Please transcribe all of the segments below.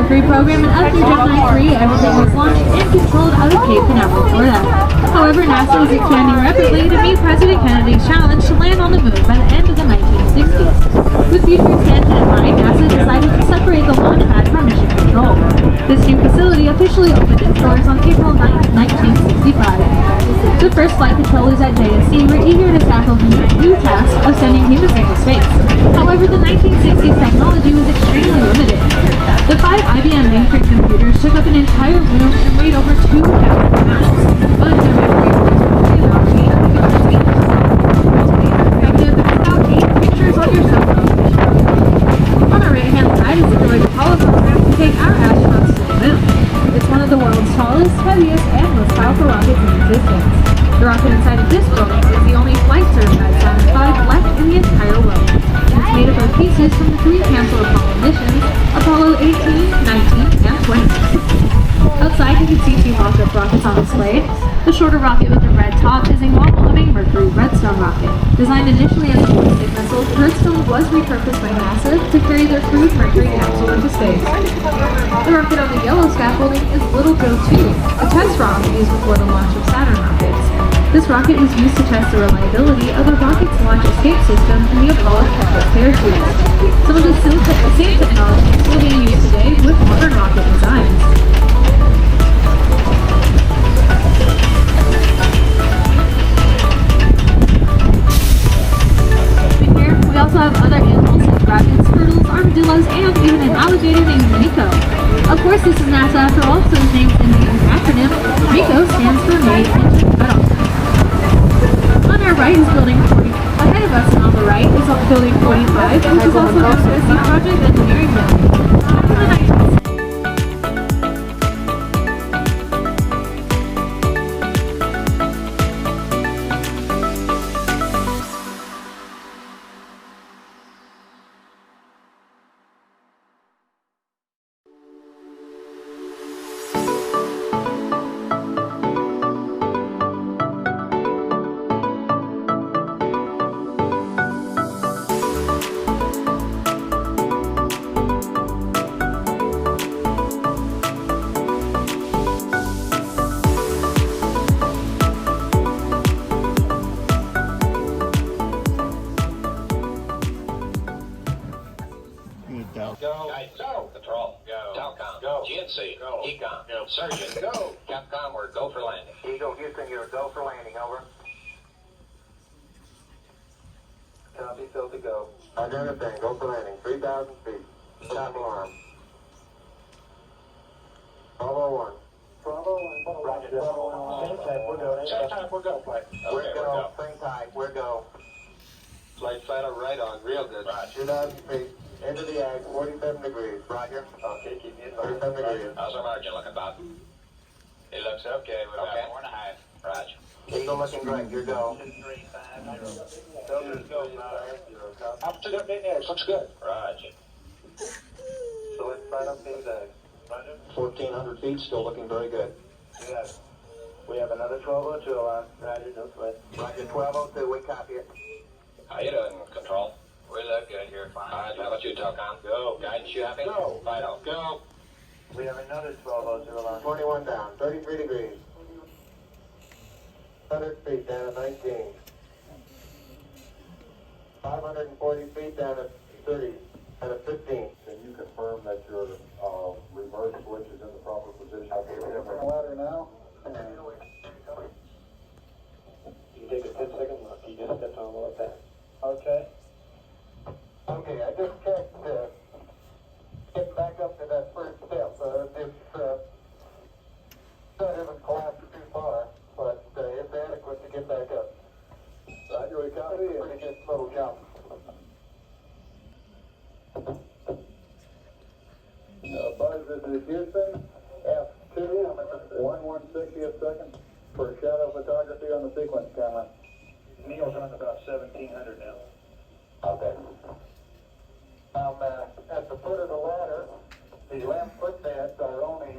Mercury program and up through Gemini 3, everything was launched and controlled out of Cape Canaveral, Florida. However, NASA was expanding rapidly to meet President Kennedy's challenge to land on the moon by the end of the 1960s. With future expansion in mind, NASA decided to separate the launch pad from mission control. This new facility officially opened its doors on April 9, 1965. The first flight controllers at JSC were eager to tackle the new task of sending humans into space. However, the 1960s technology was extremely limited. The 5 IBM mainframe computers took up an entire room and weighed over 2,000 pounds. But their memory was only allowed to be about 8 pictures on your cell phone. On our right-hand side is the droid Apollo program to take our astronauts to the moon. It's one of the world's tallest, heaviest, and most powerful rockets in existence. The rocket inside of this building is the only flight-certified Saturn V left in the entire world. It's made up of pieces from the 3 canceled Apollo missions, Apollo 18, 19, and 20. Outside, you can see 2 mock-up rockets on display. The shorter rocket with the red top is a model of a Mercury Redstone rocket. Designed initially as a ballistic missile, Redstone was repurposed by NASA to carry their crewed Mercury capsule into space. The rocket on the yellow scaffolding is Little Joe 2, a test rocket used before the launch of Saturn rockets. This rocket was used to test the reliability of the rocket's launch escape system and the Apollo parachutes. Some of the same technology is still being used today with modern rocket designs. We also have other animals like rabbits, turtles, armadillos, and even an alligator named Miko. Of course, this is NASA after all, so his name's in the acronym. Miko stands for Made in Metal. On our right is Building 40. Ahead of us and on the right is Building 45, which is also known as the Project Engineering Building. After the 1960s, Go. Go. Control. Go. Telcom. Go. GNC. Go. Ecom. Go. Surgeon. Go. Capcom, we're go for landing. Eagle Houston, you're go for landing, over. Copy, Phil to go. I understand, go for landing, 3,000 feet. Stop alarm. Bravo 1. Bravo 1. Roger, Bravo 1. Same type, we're go. Same type, we're go. Okay, we're go. Same type, we're go. Flight final right on, real good. Roger. 2,000 feet. Into the ag, 47 degrees. Roger. Okay, keep me in 47 degrees. How's our margin looking, Bob? It looks okay. We're about 4.5. Roger. Eagle looking great, you're go. 2350. Up to the big edge. Looks good. Roger. So let's sign up things ag. Roger. 1,400 feet, still looking very good. Yes. We have another 1202 on. Roger, don't sweat. Roger, 1202, we copy it. How you doing, Control? We look good here. Fine. All right, how about you, Telcom? Go. Guidance, you happy? Go. Vital. Go. We have another 1202 on. 21 down, 33 degrees. 100 feet down at 19. 540 feet down at 30, and at 15. Can you confirm that your reverse switch is in the proper position? Okay, we have a ladder now. You can take a 10-second look. You just stepped on like that. Okay. Okay, I just checked, getting back up to that first step. This set hasn't collapsed too far, but it's adequate to get back up. Roger, we copy. Pretty good little jump. Buzz, this is Houston, F2, 1/160th second for shadow photography on the sequence camera. Neil's on about 1,700 now. Okay. At the foot of the ladder, the left footpads are only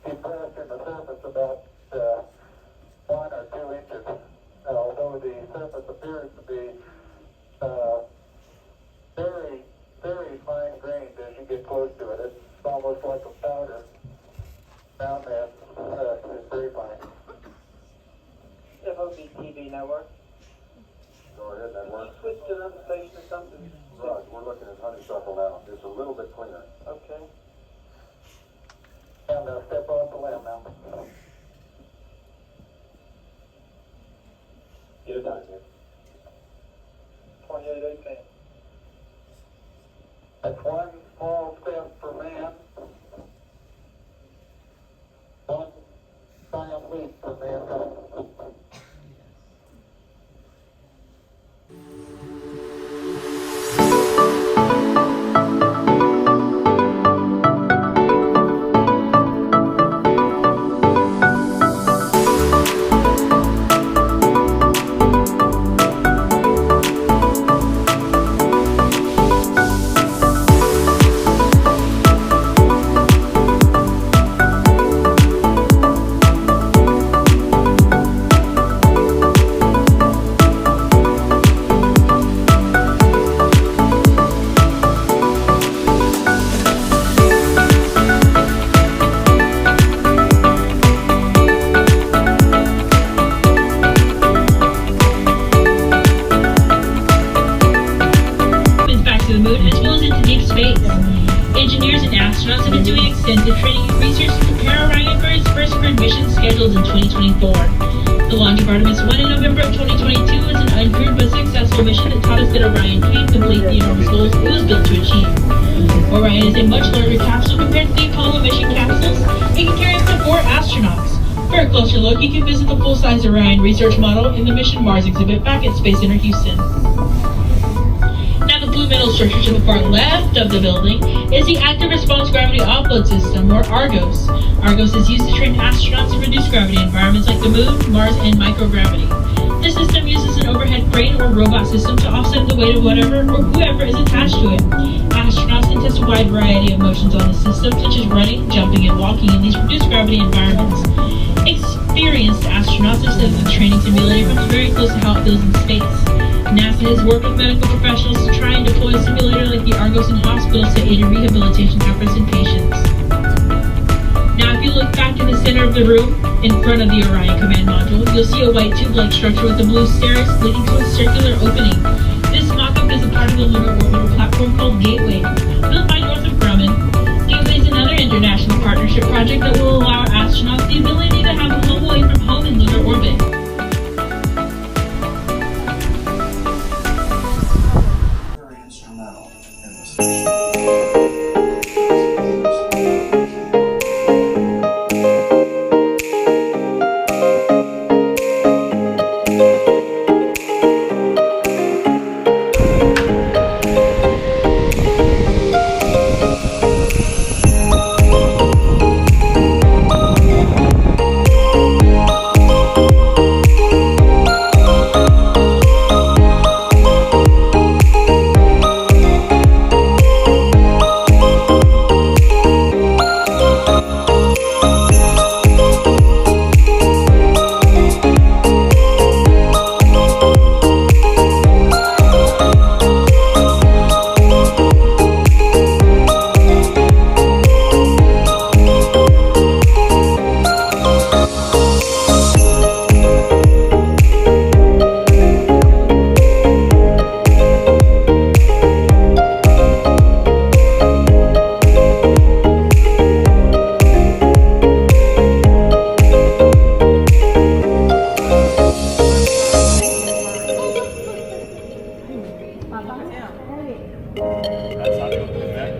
depressed in the surface about 1 or 2 inches, although the surface appears to be very, very fine-grained, as That's one small step for man, one giant leap for mankind. Back to the moon as well as into deep space. Engineers and astronauts have been doing extensive training and research to prepare Orion for its first crewed mission scheduled in 2024. The launch of Artemis 1 in November of 2022 was an uncrewed but successful mission that taught us that Orion can complete the enormous goals it was built to achieve. Orion is a much larger capsule compared to the Apollo mission capsules. It can carry up to 4 astronauts. For a closer look, you can visit the full-size Orion research model in the Mission Mars exhibit back at Space Center Houston. Now the blue metal structure to the far left of the building is the Active Response Gravity Offload System, or ARGOS. ARGOS is used to train astronauts in reduced gravity environments like the moon, Mars, and microgravity. This system uses an overhead crane or robot system to offset the weight of whatever or whoever is attached to it. Astronauts can test a wide variety of motions on the system, such as running, jumping, and walking in these reduced gravity environments. Experienced astronauts have said that the training simulator comes very close to how it feels in space. NASA has worked with medical professionals to try and deploy a simulator like the ARGOS in hospitals to aid in rehabilitation efforts in patients. Now, if you look back in the center of the room, in front of the Orion command module, you'll see a white tube-like structure with a blue stairs leading to a circular opening. This mock-up is a part of the lunar orbital platform called Gateway, built by Northrop Grumman. Gateway is another international partnership project that will allow astronauts the ability to have a home away from home in lunar orbit. Very instrumental in this mission.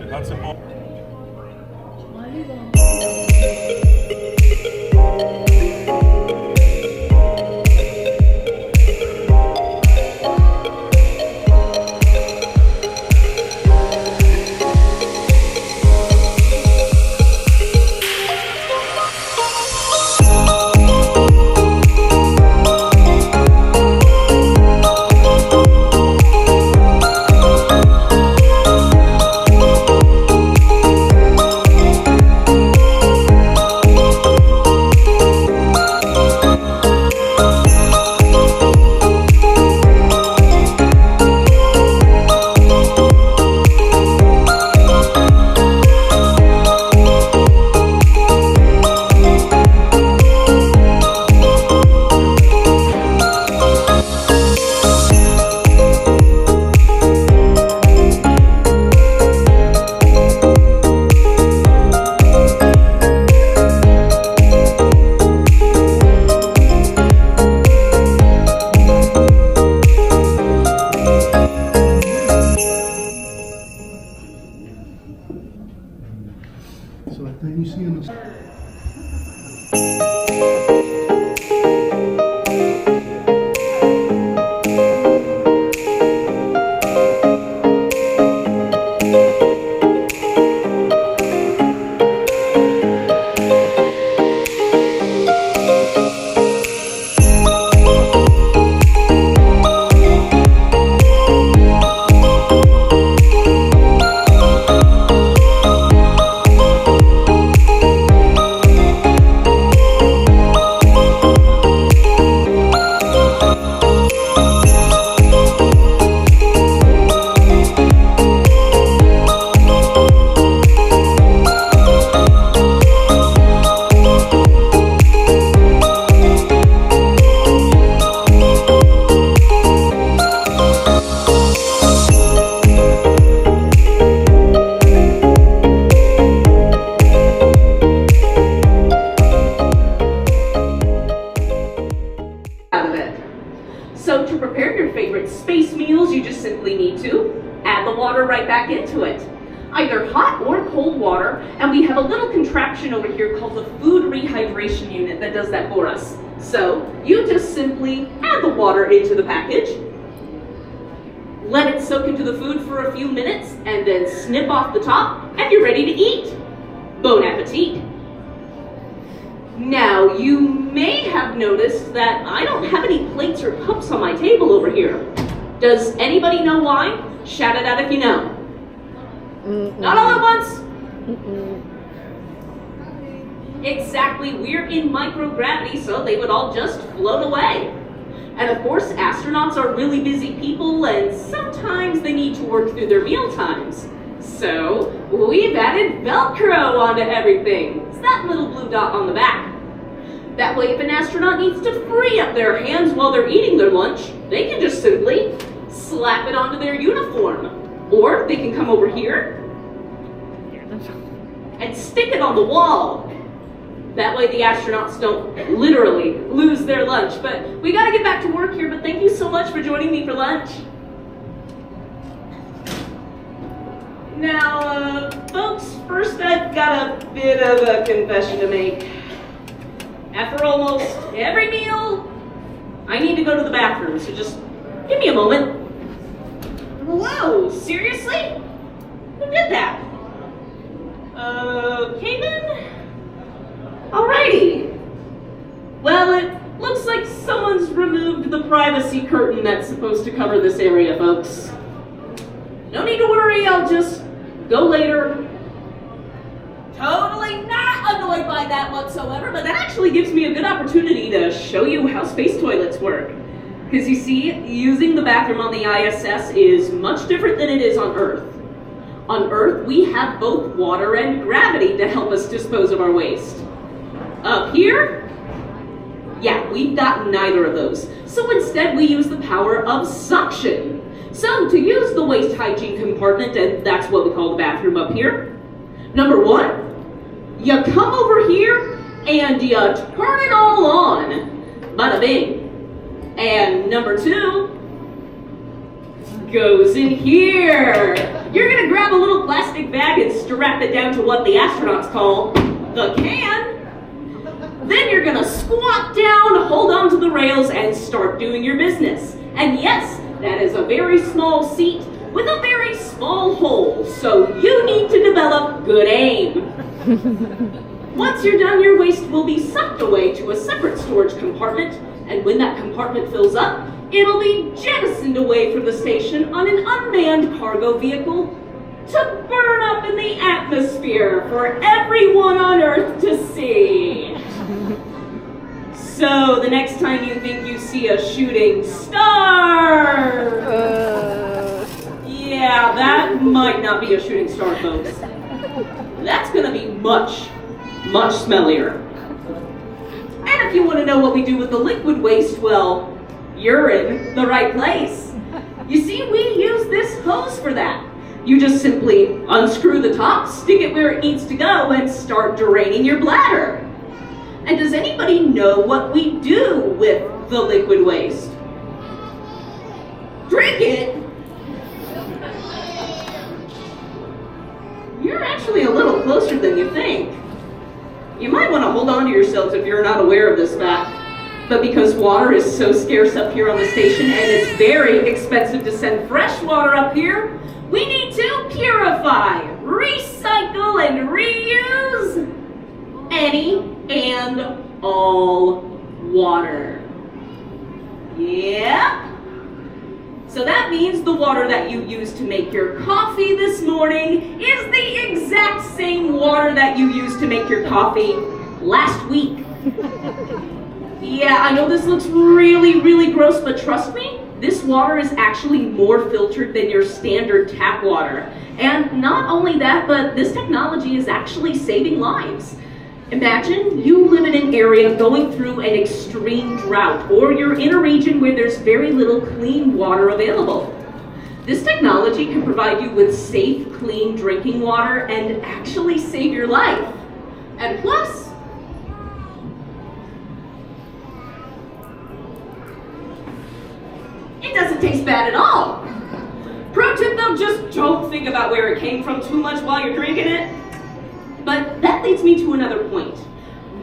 That's simple. So that thing you see in the... Out of it. So to prepare your favorite space meals, you just simply need to add the water right back into it. Either hot or cold water, and we have a little contraption over here called the food rehydration unit that does that for us. So you just simply add the water into the package, let it soak into the food for a few minutes, and then snip off the top, and you're ready to eat. Bon appetit. Now, you may have noticed that I don't have any plates or cups on my table over here. Does anybody know why? Shout it out if you know. Not all at once? Exactly, we're in microgravity, so they would all just float away. And of course, astronauts are really busy people, and sometimes they need to work through their meal times. So, we've added Velcro onto everything. It's that little blue dot on the back. That way, if an astronaut needs to free up their hands while they're eating their lunch, they can just simply slap it onto their uniform. Or they can come over here and stick it on the wall. That way the astronauts don't literally lose their lunch. But we gotta get back to work here, but thank you so much for joining me for lunch. Now, folks, first I've got a bit of a confession to make. After almost every meal, I need to go to the bathroom, so just give me a moment. Whoa, seriously? Who did that? Okay then. Alrighty. Well, it looks like someone's removed the privacy curtain that's supposed to cover this area, folks. No need to worry, I'll just go later. Totally not annoyed by that whatsoever, but that actually gives me a good opportunity to show you how space toilets work. Because you see, using the bathroom on the ISS is much different than it is on Earth. On Earth, we have both water and gravity to help us dispose of our waste. Up here, yeah, we've got neither of those. So instead, we use the power of suction. So to use the waste hygiene compartment, and that's what we call the bathroom up here, number one, you come over here and you turn it all on. Bada bing. And number two goes in here. You're gonna grab a little plastic bag and strap it down to what the astronauts call the can. Then you're gonna squat down, hold on to the rails, and start doing your business. And yes, that is a very small seat with a very small hole, so you need to develop good aim. Once you're done, your waste will be sucked away to a separate storage compartment, and when that compartment fills up, it'll be jettisoned away from the station on an unmanned cargo vehicle to burn up in the atmosphere for everyone on Earth to see. So the next time you think you see a shooting star, yeah, that might not be a shooting star, folks. That's gonna be much, much smellier. And if you want to know what we do with the liquid waste, well, you're in the right place. You see, we use this hose for that. You just simply unscrew the top, stick it where it needs to go, and start draining your bladder. And does anybody know what we do with the liquid waste? Drink it? You're actually a little little closer than you think. You might want to hold on to yourselves if you're not aware of this fact. But because water is so scarce up here on the station and it's very expensive to send fresh water up here, we need to purify, recycle, and reuse any and all water. Yeah? So that means the water that you used to make your coffee this morning is the exact same water that you used to make your coffee last week. Yeah, I know this looks really, really gross, but trust me, this water is actually more filtered than your standard tap water. And not only that, but this technology is actually saving lives. Imagine you live in an area going through an extreme drought, or you're in a region where there's very little clean water available. This technology can provide you with safe, clean drinking water and actually save your life. And plus, it doesn't taste bad at all. Pro tip though, just don't think about where it came from too much while you're drinking it. But that leads me to another point.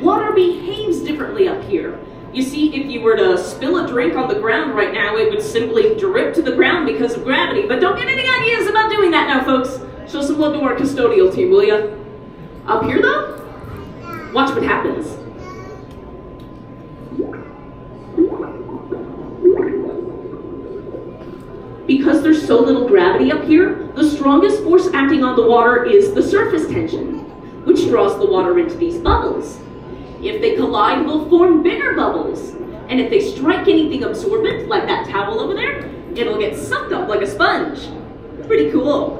Water behaves differently up here. You see, if you were to spill a drink on the ground right now, it would simply drip to the ground because of gravity. But don't get any ideas about doing that now, folks. Show some love to our custodial team, will ya? Up here though, watch what happens. Because there's so little gravity up here, the strongest force acting on the water is the surface tension, which draws the water into these bubbles. If they collide, they'll form bigger bubbles. And if they strike anything absorbent, like that towel over there, it'll get sucked up like a sponge. Pretty cool.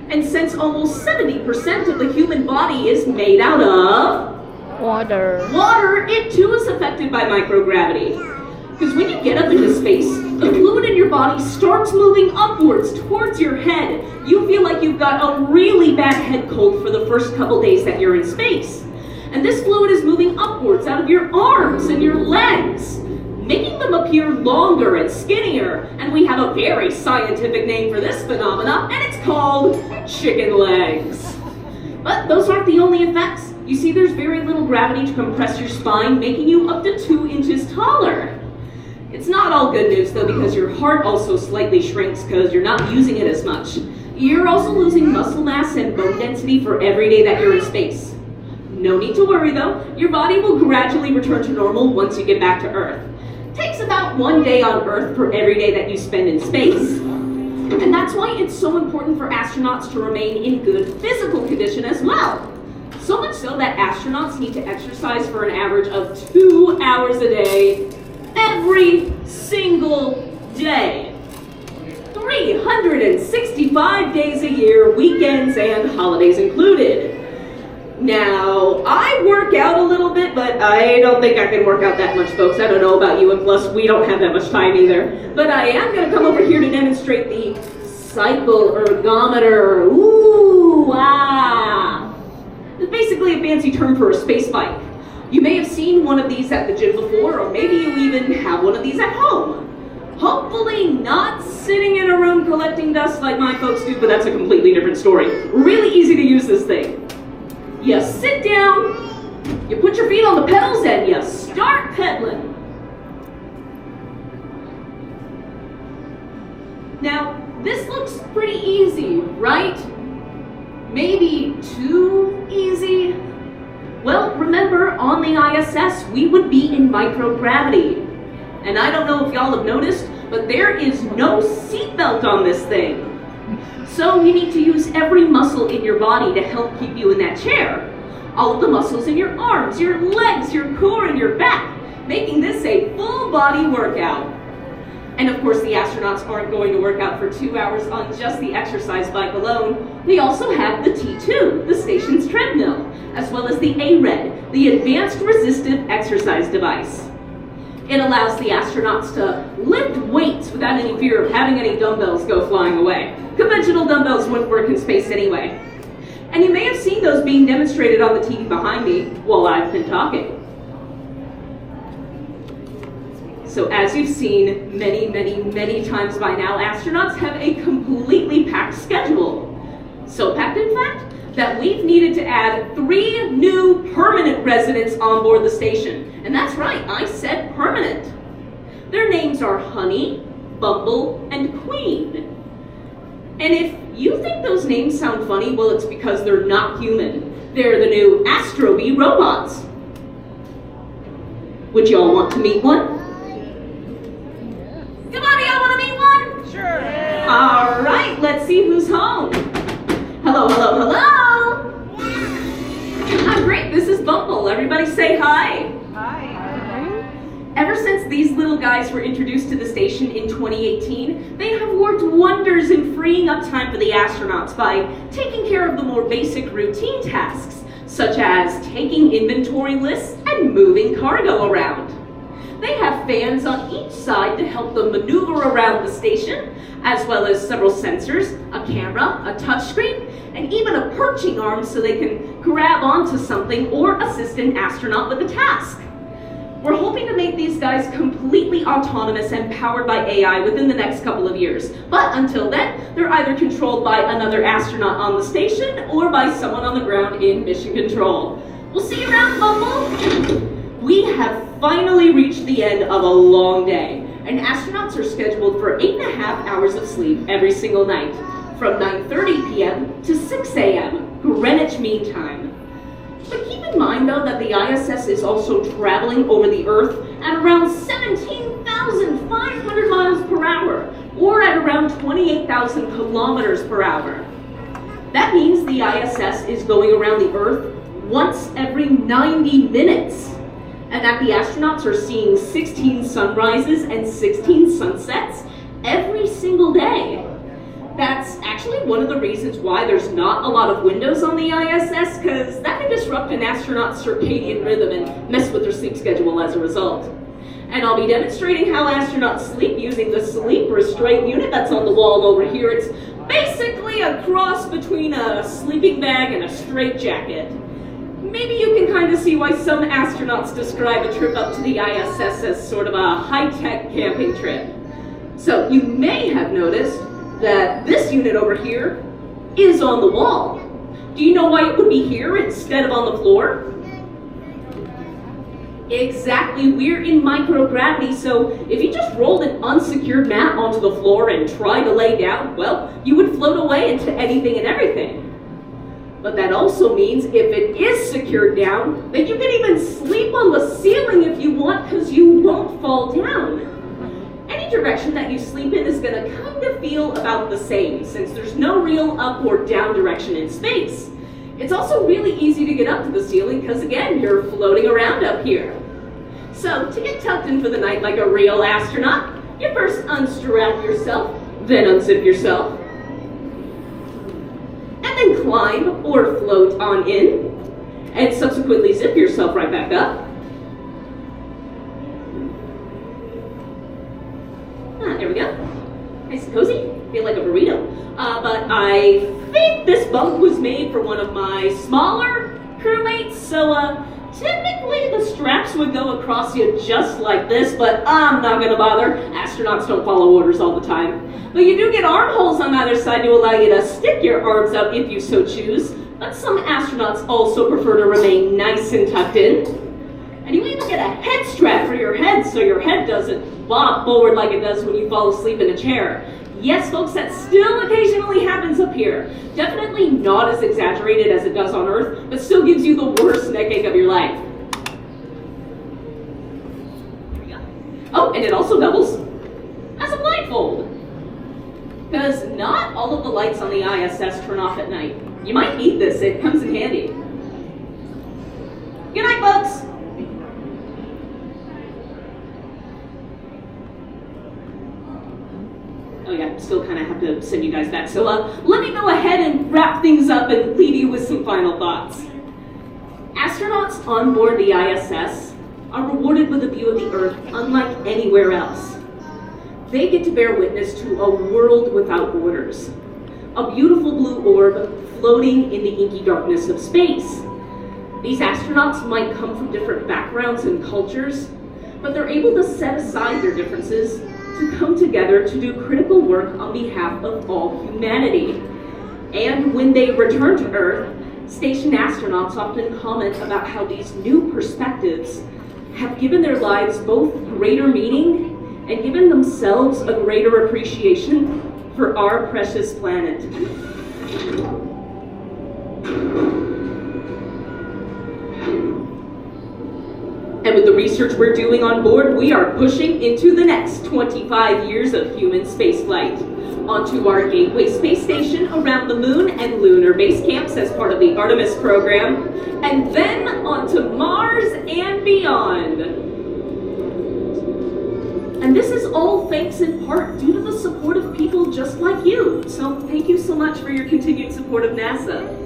And since almost 70% of the human body is made out of water, it too is affected by microgravity. Because when you get up into space, the fluid in your body starts moving upwards towards your head. You feel like you've got a really bad head cold for the first couple days that you're in space. And this fluid is moving upwards out of your arms and your legs, making them appear longer and skinnier. And we have a very scientific name for this phenomena, and it's called chicken legs. But those aren't the only effects. You see, there's very little gravity to compress your spine, making you up to 2 inches taller. It's not all good news though, because your heart also slightly shrinks because you're not using it as much. You're also losing muscle mass and bone density for every day that you're in space. No need to worry though, your body will gradually return to normal once you get back to Earth. Takes about 1 day on Earth for every day that you spend in space. And that's why it's so important for astronauts to remain in good physical condition as well. So much so that astronauts need to exercise for an average of 2 hours a day, every single day. 365 days a year, weekends and holidays included. Now, I work out a little bit, but I don't think I can work out that much, folks. I don't know about you, and plus we don't have that much time either. But I am going to come over here to demonstrate the cycle ergometer. Ooh, ah. It's basically a fancy term for a space bike. You may have seen one of these at the gym before, or maybe you even have one of these at home. Hopefully not sitting in a room collecting dust like my folks do, but that's a completely different story. Really easy to use this thing. You sit down, you put your feet on the pedals, and you start pedaling. Now, this looks pretty easy, right? Maybe too easy? Well, remember, on the ISS, we would be in microgravity. And I don't know if y'all have noticed, but there is no seatbelt on this thing. So you need to use every muscle in your body to help keep you in that chair. All of the muscles in your arms, your legs, your core, and your back, making this a full body workout. And of course, the astronauts aren't going to work out for 2 hours on just the exercise bike alone. They also have the T2, the station's treadmill, as well as the ARED, the Advanced Resistive Exercise Device. It allows the astronauts to lift weights without any fear of having any dumbbells go flying away. Conventional dumbbells wouldn't work in space anyway. And you may have seen those being demonstrated on the TV behind me while I've been talking. So as you've seen many, many, many times by now, astronauts have a completely packed schedule. So packed, in fact, that we've needed to add 3 new permanent residents on board the station. And that's right, I said permanent. Their names are Honey, Bumble, and Queen. And if you think those names sound funny, well, it's because they're not human. They're the new Astro Bee robots. Would y'all want to meet one? Come on, y'all want to meet one? Sure. All right, let's see who's home. Hello, hello, hello. I'm great, this is Bumble. Everybody say hi. Ever since these little guys were introduced to the station in 2018, they have worked wonders in freeing up time for the astronauts by taking care of the more basic routine tasks, such as taking inventory lists and moving cargo around. They have fans on each side to help them maneuver around the station, as well as several sensors, a camera, a touchscreen, and even a perching arm so they can grab onto something or assist an astronaut with a task. We're hoping to make these guys completely autonomous and powered by AI within the next couple of years. But until then, they're either controlled by another astronaut on the station or by someone on the ground in mission control. We'll see you around, Bumble! We have finally reached the end of a long day, and astronauts are scheduled for 8.5 hours of sleep every single night, from 9:30 p.m. to 6 a.m. Greenwich Mean Time. But keep in mind, though, that the ISS is also traveling over the Earth at around 17,500 miles per hour, or at around 28,000 kilometers per hour. That means the ISS is going around the Earth once every 90 minutes, and that the astronauts are seeing 16 sunrises and 16 sunsets every single day. That's actually one of the reasons why there's not a lot of windows on the ISS, because that can disrupt an astronaut's circadian rhythm and mess with their sleep schedule as a result. And I'll be demonstrating how astronauts sleep using the sleep restraint unit that's on the wall over here. It's basically a cross between a sleeping bag and a straitjacket. Maybe you can kind of see why some astronauts describe a trip up to the ISS as sort of a high-tech camping trip. So you may have noticed that this unit over here is on the wall. Do you know why it would be here instead of on the floor? Exactly, we're in microgravity, so if you just rolled an unsecured mat onto the floor and tried to lay down, well, you would float away into anything and everything. But that also means if it is secured down, that you can even sleep on the ceiling if you want, because you won't fall down. Any direction that you sleep in is going to kind of feel about the same, since there's no real up or down direction in space. It's also really easy to get up to the ceiling because, again, you're floating around up here. So, to get tucked in for the night like a real astronaut, you first unstrap yourself, then unzip yourself, and then climb or float on in, and subsequently zip yourself right back up. There we go. Nice and cozy. Feel like a burrito. But I think this bunk was made for one of my smaller crewmates, so typically the straps would go across you just like this, but I'm not gonna bother. Astronauts don't follow orders all the time. But you do get armholes on either side to allow you to stick your arms out if you so choose. But some astronauts also prefer to remain nice and tucked in. And you even get a head strap for your head so your head doesn't bob forward like it does when you fall asleep in a chair. Yes, folks, that still occasionally happens up here. Definitely not as exaggerated as it does on Earth, but still gives you the worst neck ache of your life. There we go. Oh, and it also doubles as a blindfold. Because not all of the lights on the ISS turn off at night. You might need this, it comes in handy. Good night, folks. Oh yeah, still kind of have to send you guys back. So let me go ahead and wrap things up and leave you with some final thoughts. Astronauts on board the ISS are rewarded with a view of the Earth unlike anywhere else. They get to bear witness to a world without borders. A beautiful blue orb floating in the inky darkness of space. These astronauts might come from different backgrounds and cultures, but they're able to set aside their differences to come together to do critical work on behalf of all humanity. And when they return to Earth, Station astronauts often comment about how these new perspectives have given their lives both greater meaning and given themselves a greater appreciation for our precious planet. And with the research we're doing on board, we are pushing into the next 25 years of human spaceflight. Onto our Gateway space station around the moon and lunar base camps as part of the Artemis program, and then onto Mars and beyond. And this is all thanks in part due to the support of people just like you. So thank you so much for your continued support of NASA.